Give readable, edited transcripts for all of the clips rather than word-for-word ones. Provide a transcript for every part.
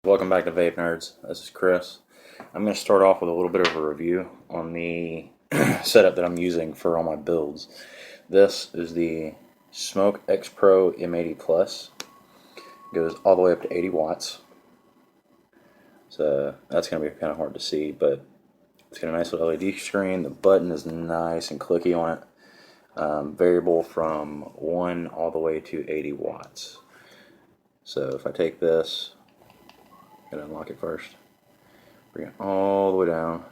Welcome back to Vape Nerds. This is Chris. I'm going to start off with a little bit of a review on the setup that I'm using for all my builds. This is the Smoke X Pro M80 Plus. It goes all the way up to 80 watts. So that's going to be kind of hard to see, but it's got a nice little LED screen. The button is nice and clicky on it. Variable from 1 all the way to 80 watts. So if I take this, gotta unlock it first. Bring it all the way down.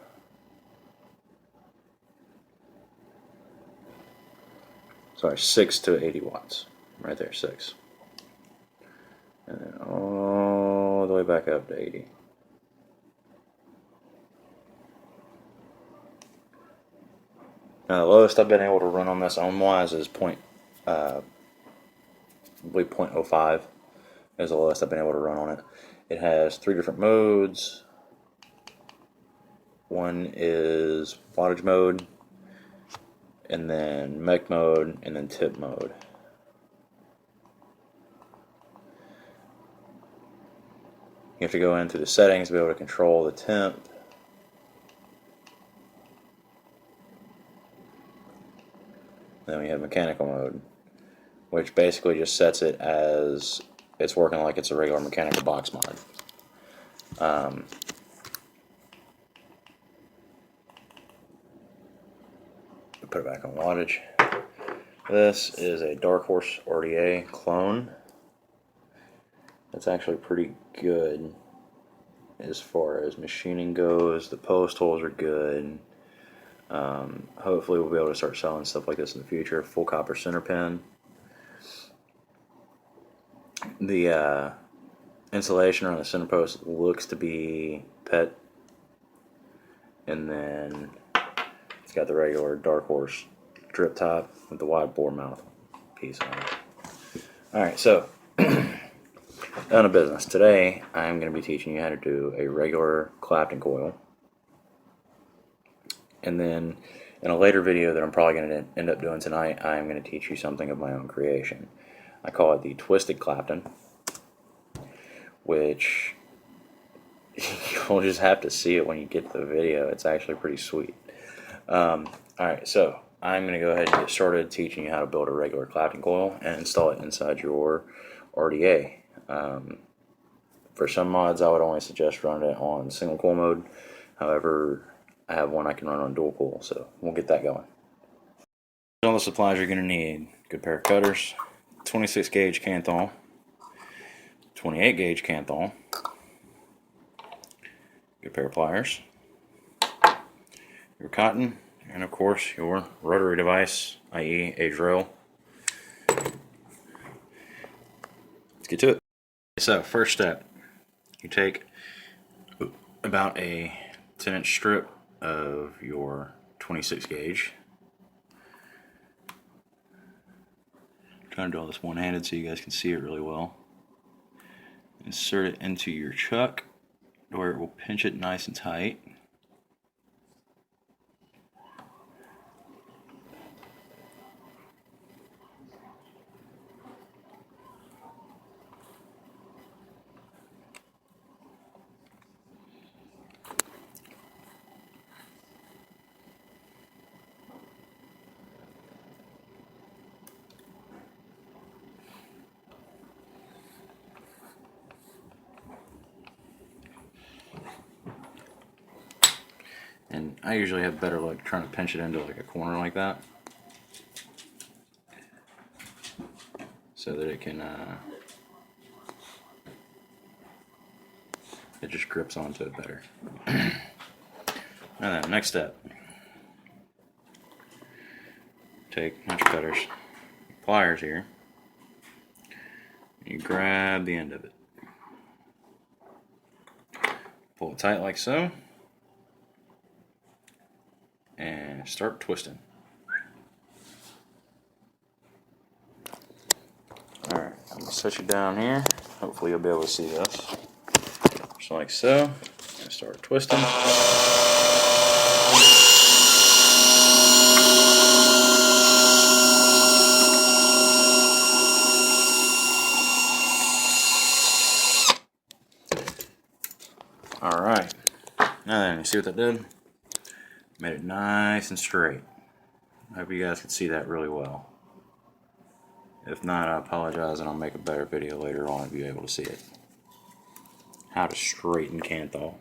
Sorry, 6 to 80 watts. Right there, 6. And then all the way back up to 80. Now the lowest I've been able to run on this ohm-wise is I believe 0.05 is the lowest I've been able to run on it. It has 3 different modes. One is wattage mode, and then mech mode, and then tip mode. You have to go into the settings to be able to control the temp. Then we have mechanical mode, which basically just sets it as it's working like it's a regular mechanical box mod. Put it back on wattage. This is a Dark Horse RDA clone. It's actually pretty good as far as machining goes. The post holes are good. Hopefully we'll be able to start selling stuff like this in the future. Full copper center pin. The insulation on the center post looks to be PET, and then it's got the regular Dark Horse drip top with the wide bore mouth piece on it. Alright, so down to business. Today I'm going to be teaching you how to do a regular clapton coil, and then in a later video that I'm probably going to end up doing tonight, I'm going to teach you something of my own creation. I call it the twisted clapton, which you'll just have to see it when you get to the video. It's actually pretty sweet. Alright, so I'm going to go ahead and get started teaching you how to build a regular clapton coil and install it inside your RDA. For some mods I would only suggest running it on single coil mode. However, I have one I can run on dual coil, so we'll get that going. All the supplies you're going to need: good pair of cutters, 26 gauge kanthol, 28 gauge kanthol, good pair of pliers, your cotton, and of course your rotary device, i.e. a drill. Let's get to it. So first step, you take about a 10-inch strip of your 26 gauge. I'm trying to do all this one-handed so you guys can see it really well. Insert it into your chuck where it will pinch it nice and tight. And I usually have better luck trying to pinch it into like a corner like that, so that it can it just grips onto it better. And then next step, take notch cutters, pliers here, and you grab the end of it, pull it tight like so, and start twisting. Alright, I'm going to set you down here. Hopefully you'll be able to see this. Just like so. And start twisting. Alright, now then, you see what that did? Made it nice and straight. I hope you guys can see that really well. If not, I apologize and I'll make a better video later on if you're able to see it. How to straighten kanthol.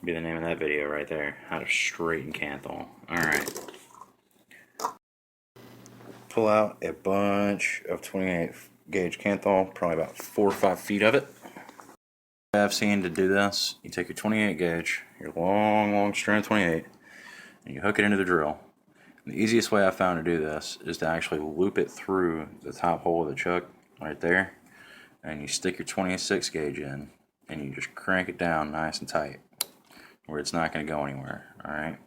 Be the name of that video right there. How to straighten kanthol. Alright. Pull out a bunch of 28 gauge kanthol, probably about 4 or 5 feet of it. I've seen to do this, you take your 28 gauge, your long strand of 28, and you hook it into the drill. And the easiest way I found to do this is to actually loop it through the top hole of the chuck right there, and you stick your 26 gauge in, and you just crank it down nice and tight, where it's not going to go anywhere. Alright.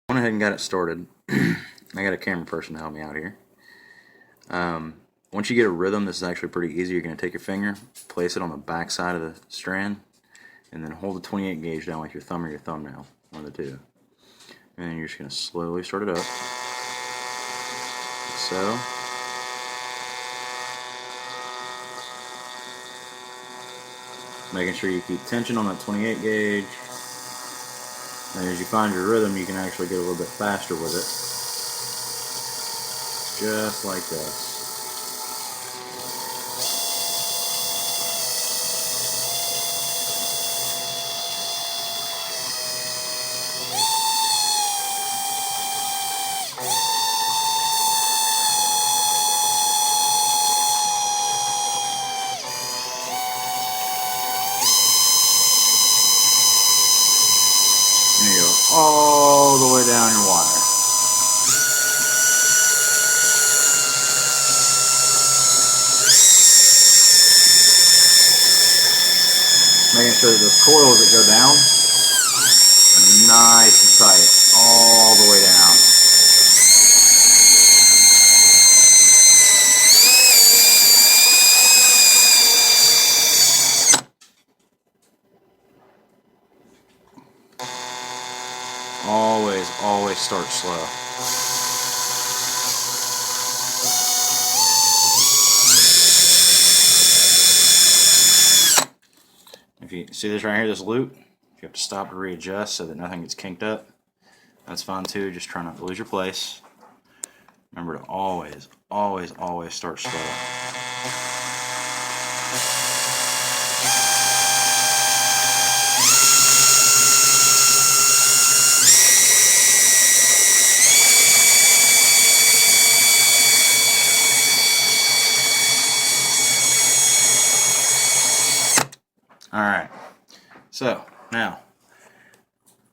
Went ahead and got it started. I got a camera person to help me out here. Once you get a rhythm, this is actually pretty easy. You're going to take your finger, place it on the back side of the strand, and then hold the 28 gauge down with your thumb or your thumbnail, one of the two. And then you're just going to slowly start it up. Like so. Making sure you keep tension on that 28 gauge. And as you find your rhythm, you can actually get a little bit faster with it. Just like this. There you go, all the way down your wire. Making sure that the coils that go down are nice and tight, all the way down. Always start slow. If you see this right here, this loop, if you have to stop to readjust so that nothing gets kinked up, that's fine too. Just try not to lose your place. Remember to always start slow. Alright, so now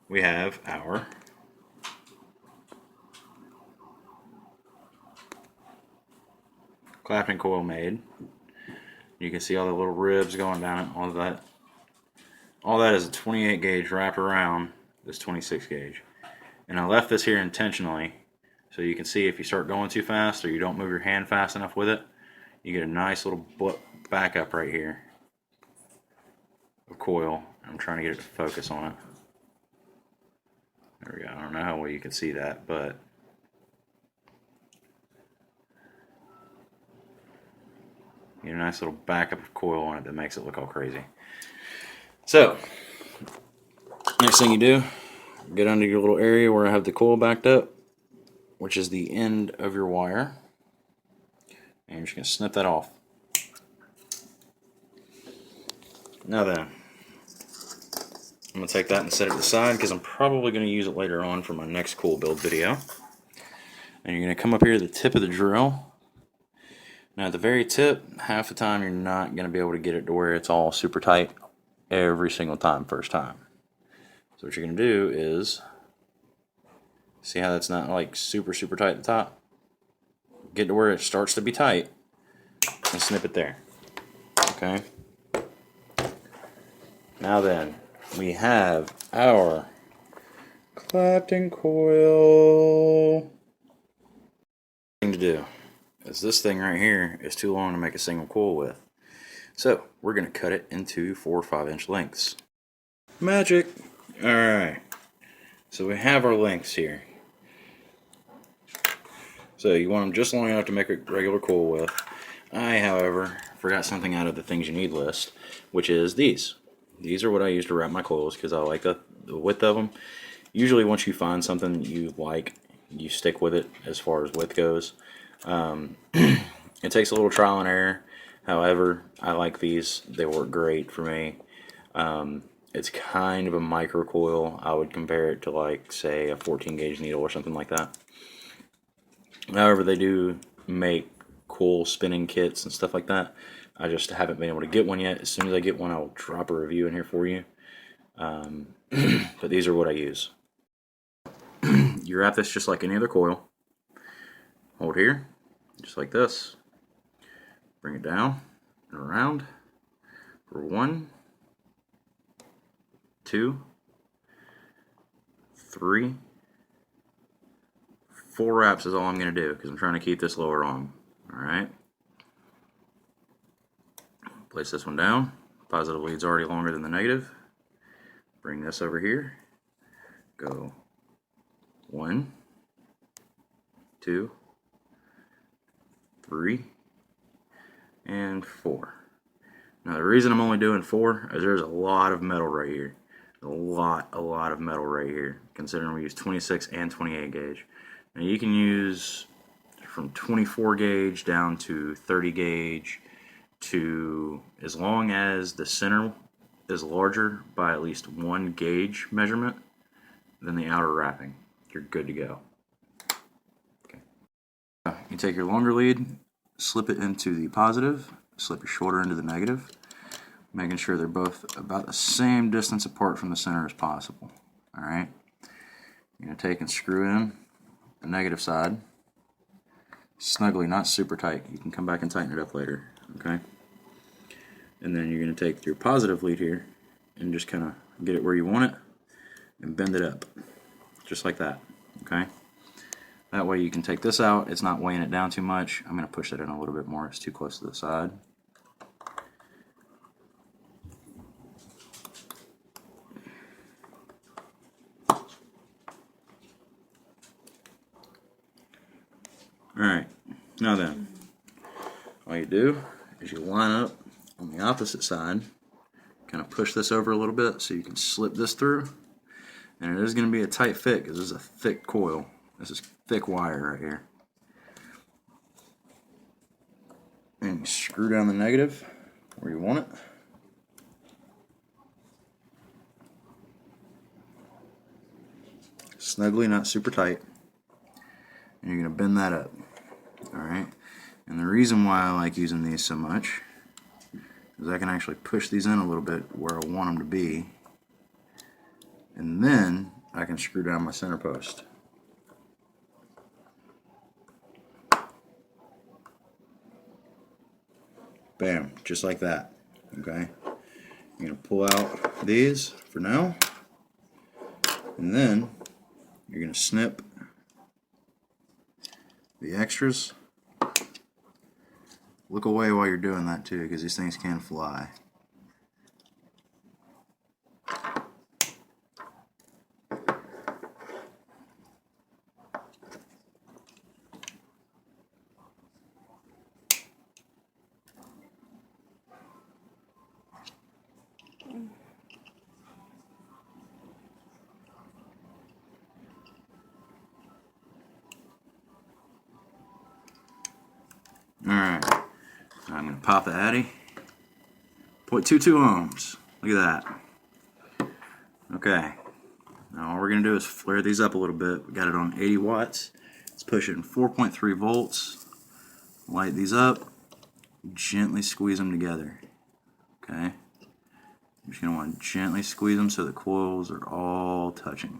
we have our clapping coil made. You can see all the little ribs going down it, all that. All that is a 28 gauge wrapped around this 26 gauge. And I left this here intentionally so you can see if you start going too fast or you don't move your hand fast enough with it, you get a nice little backup right here of coil. I'm trying to get it to focus on it. There we go. I don't know how well you can see that, but you get a nice little backup of coil on it that makes it look all crazy. So, next thing you do, get under your little area where I have the coil backed up, which is the end of your wire, and you're just going to snip that off. Now then, I'm going to take that and set it aside because I'm probably going to use it later on for my next coil build video. And you're going to come up here to the tip of the drill. Now at the very tip, half the time you're not going to be able to get it to where it's all super tight every single time, first time. So what you're going to do is, see how that's not like super tight at the top? Get to where it starts to be tight and snip it there. Okay? Now then, we have our clapton coil. Thing to do is this thing right here is too long to make a single coil with. So we're going to cut it into 4 or 5 inch lengths. Magic! Alright, so we have our lengths here. So you want them just long enough to make a regular coil with. I, however, forgot something out of the things you need list, which is these. these are what I use to wrap my coils because I like the width of them. Usually once you find something you like, you stick with it as far as width goes. It takes a little trial and error. However, I like these. They work great for me. It's kind of a micro coil. I would compare it to, like, say, a 14 gauge needle or something like that. However, they do make cool spinning kits and stuff like that. I just haven't been able to get one yet. As soon as I get one, I'll drop a review in here for you. But these are what I use. You wrap this just like any other coil. Hold here, just like this. Bring it down and around for 1, 2, 3, 4 wraps is all I'm going to do because I'm trying to keep this lower on. Alright. Place this one down. Positive lead's already longer than the negative. Bring this over here. Go 1, 2, 3, and 4. Now the reason I'm only doing 4 is there's a lot of metal right here. A lot of metal right here, considering we use 26 and 28 gauge. Now you can use from 24 gauge down to 30 gauge to, as long as the center is larger by at least 1 gauge measurement than the outer wrapping, you're good to go. Okay. You take your longer lead, slip it into the positive, slip your shorter into the negative, making sure they're both about the same distance apart from the center as possible. Alright, you're going to take and screw in the negative side snugly, not super tight. You can come back and tighten it up later. Okay, and then you're going to take your positive lead here and just kind of get it where you want it and bend it up just like that. Okay, that way you can take this out. It's not weighing it down too much. I'm going to push it in a little bit more. It's too close to the side. Alright, now then, all you do is you line up on the opposite side, kind of push this over a little bit so you can slip this through, and it is going to be a tight fit because this is a thick coil. This is thick wire right here. And you screw down the negative where you want it. Snugly, not super tight. And you're going to bend that up. Alright, and the reason why I like using these so much is I can actually push these in a little bit where I want them to be, and then I can screw down my center post. Bam, just like that. Okay, you're going to pull out these for now, and then you're going to snip the extras. Look away while you're doing that too, because these things can fly. Alright, I'm going to pop the Addy. 0.22 ohms. Look at that. Okay, now all we're going to do is flare these up a little bit. We got it on 80 watts. Let's push it in 4.3 volts. Light these up. Gently squeeze them together. Okay, you're just going to want to gently squeeze them so the coils are all touching.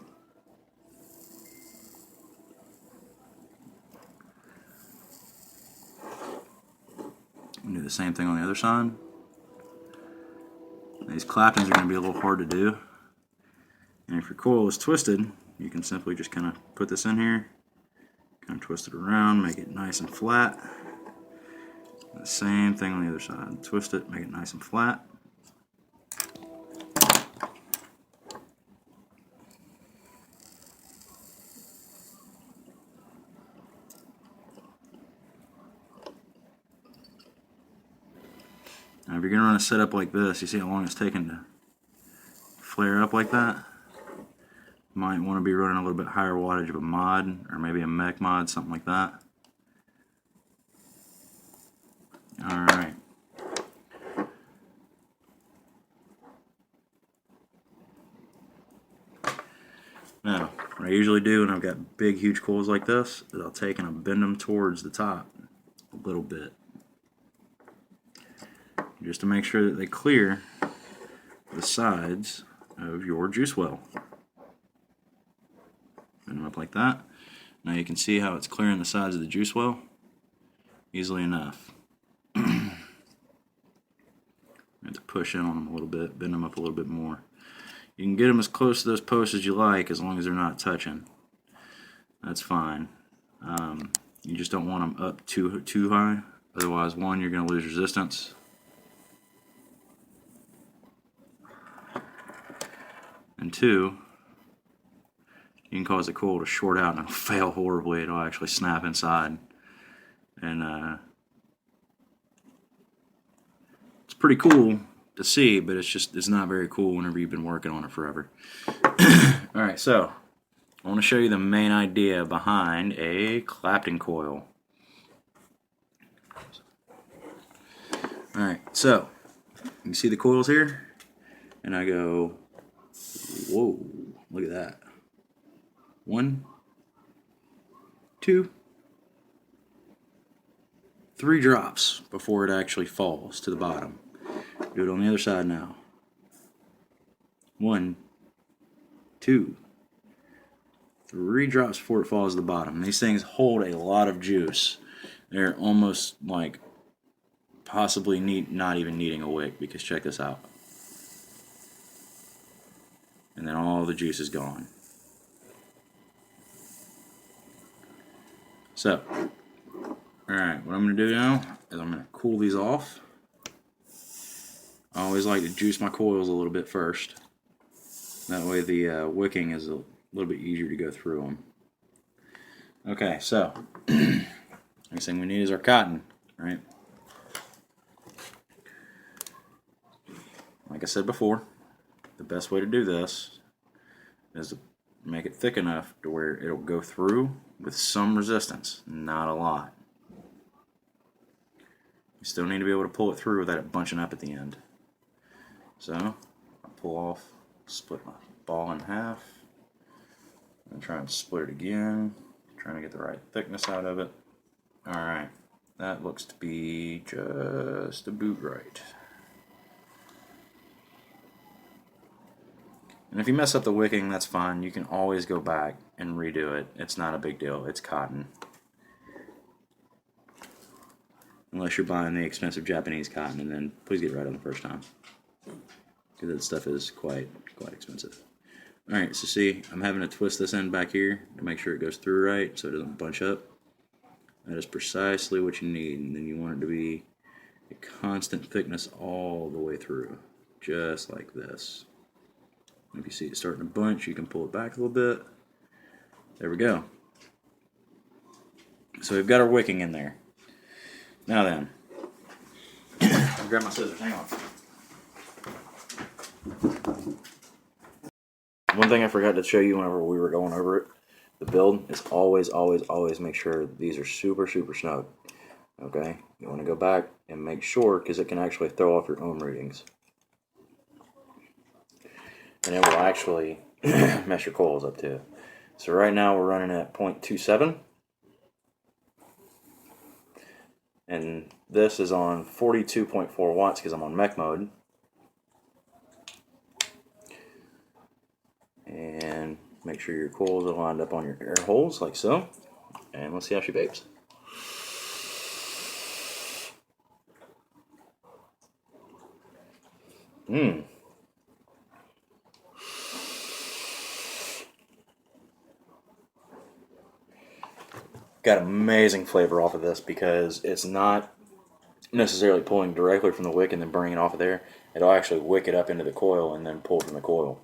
Do the same thing on the other side. These claptons are going to be a little hard to do, and if your coil is twisted, you can simply just kind of put this in here, kind of twist it around, make it nice and flat. The same thing on the other side. Twist it, make it nice and flat. Now if you're going to run a setup like this, you see how long it's taken to flare up like that, might want to be running a little bit higher wattage of a mod, or maybe a mech mod, something like that. Alright. Now, what I usually do when I've got big, huge coils like this is I'll take and I'll bend them towards the top a little bit, just to make sure that they clear the sides of your juice well. Bend them up like that. Now you can see how it's clearing the sides of the juice well easily enough. I have to push in on them a little bit, bend them up a little bit more. You can get them as close to those posts as you like, as long as they're not touching. That's fine. You just don't want them up too high. Otherwise, one, you're going to lose resistance. And two, you can cause the coil to short out and it'll fail horribly. It'll actually snap inside. And it's pretty cool to see, but it's not very cool whenever you've been working on it forever. Alright, so I want to show you the main idea behind a clapton coil. Alright, so you can see the coils here, and I go, whoa, look at that. 1, 2, 3 drops before it actually falls to the bottom. Do it on the other side now. 1, 2, 3 drops before it falls to the bottom. These things hold a lot of juice. They're almost like possibly not even needing a wick, because check this out. And then all the juice is gone. So, alright, what I'm going to do now is I'm going to cool these off. I always like to juice my coils a little bit first. That way the wicking is a little bit easier to go through them. Okay, so next thing we need is our cotton, right? Like I said before, the best way to do this is to make it thick enough to where it'll go through with some resistance, not a lot. You still need to be able to pull it through without it bunching up at the end. So, I pull off, split my ball in half, and try and split it again, trying to get the right thickness out of it. Alright, that looks to be just about right. And if you mess up the wicking, that's fine. You can always go back and redo it. It's not a big deal. It's cotton. Unless you're buying the expensive Japanese cotton, and then please get it right on the first time, because that stuff is quite expensive. Alright, so see, I'm having to twist this end back here to make sure it goes through right so it doesn't bunch up. That is precisely what you need, and then you want it to be a constant thickness all the way through, just like this. If you see it starting to bunch, you can pull it back a little bit. There we go. So we've got our wicking in there. Now then, I'll grab my scissors, hang on. One thing I forgot to show you whenever we were going over it, the build is always make sure these are super snug. Okay, you want to go back and make sure, because it can actually throw off your ohm readings. And it will actually mess your coils up too. So right now we're running at 0.27. And this is on 42.4 watts because I'm on mech mode. And make sure your coils are lined up on your air holes like so. And let's see how she vapes. Got amazing flavor off of this because it's not necessarily pulling directly from the wick and then bringing it off of there. It'll actually wick it up into the coil and then pull from the coil.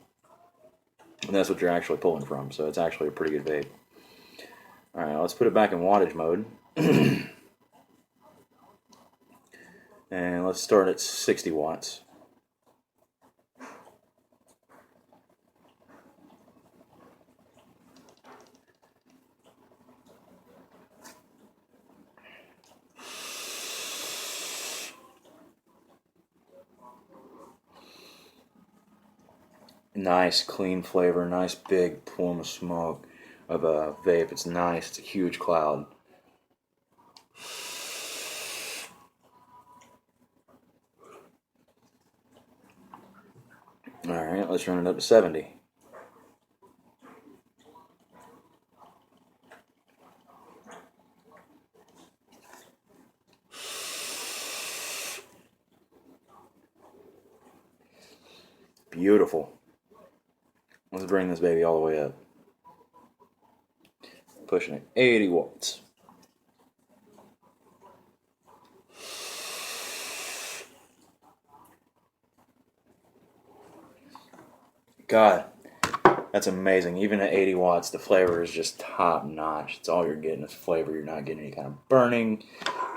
And that's what you're actually pulling from, so it's actually a pretty good vape. Alright, let's put it back in wattage mode. And let's start at 60 watts. Nice, clean flavor, nice big plume of smoke of a vape. It's nice, it's a huge cloud. Alright, let's run it up to 70. Beautiful. Let's bring this baby all the way up. Pushing it 80 watts. God, that's amazing. Even at 80 watts, the flavor is just top notch. It's all you're getting is flavor. You're not getting any kind of burning.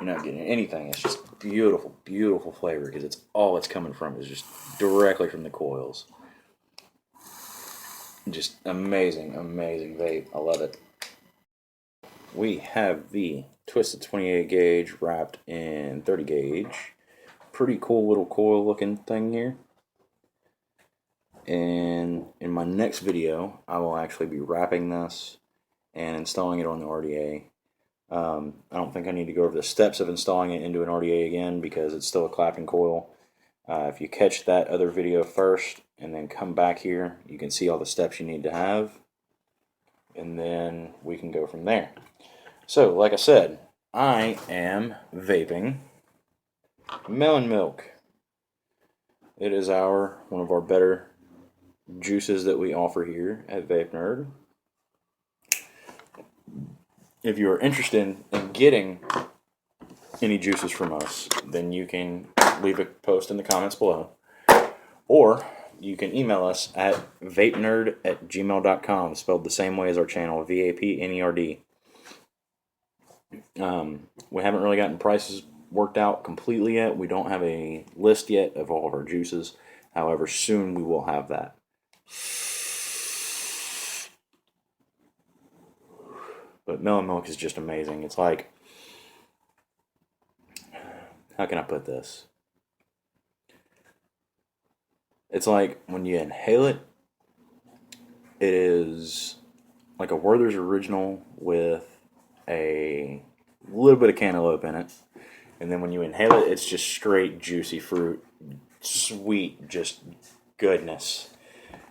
You're not getting anything. It's just beautiful, beautiful flavor because it's all it's coming from is just directly from the coils. Just amazing, amazing vape. I love it. We have the twisted 28 gauge wrapped in 30 gauge. Pretty cool little coil looking thing here. And in my next video, I will actually be wrapping this and installing it on the RDA. I don't think I need to go over the steps of installing it into an RDA again because it's still a clapton coil. If you catch that other video first and then come back here, you can see all the steps you need to have, and then we can go from there. So, like I said, I am vaping melon milk. It is one of our better juices that we offer here at vapnerd. If you are interested in getting any juices from us, then you can leave a post in the comments below, or you can email us at vapnerd@gmail.com, spelled the same way as our channel, VAPNERD. We haven't really gotten prices worked out completely yet. We don't have a list yet of all of our juices. However, soon we will have that. But melon milk is just amazing. It's like, how can I put this? It's like when you inhale it, it is like a Werther's Original with a little bit of cantaloupe in it. And then when you inhale it, it's just straight juicy fruit, sweet, just goodness.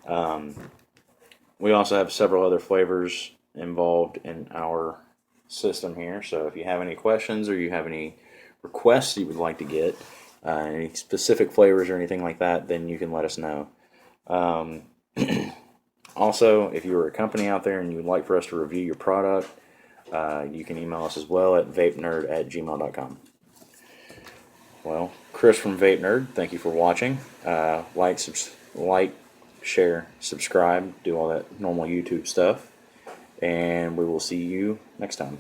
We also have several other flavors involved in our system here. So if you have any questions or you have any requests you would like to get, any specific flavors or anything like that, then you can let us know. Also, if you are a company out there and you would like for us to review your product, you can email us as well at vapnerd@gmail.com. Well, Chris from VapeNerd, thank you for watching. Like, share, subscribe, do all that normal YouTube stuff, and we will see you next time.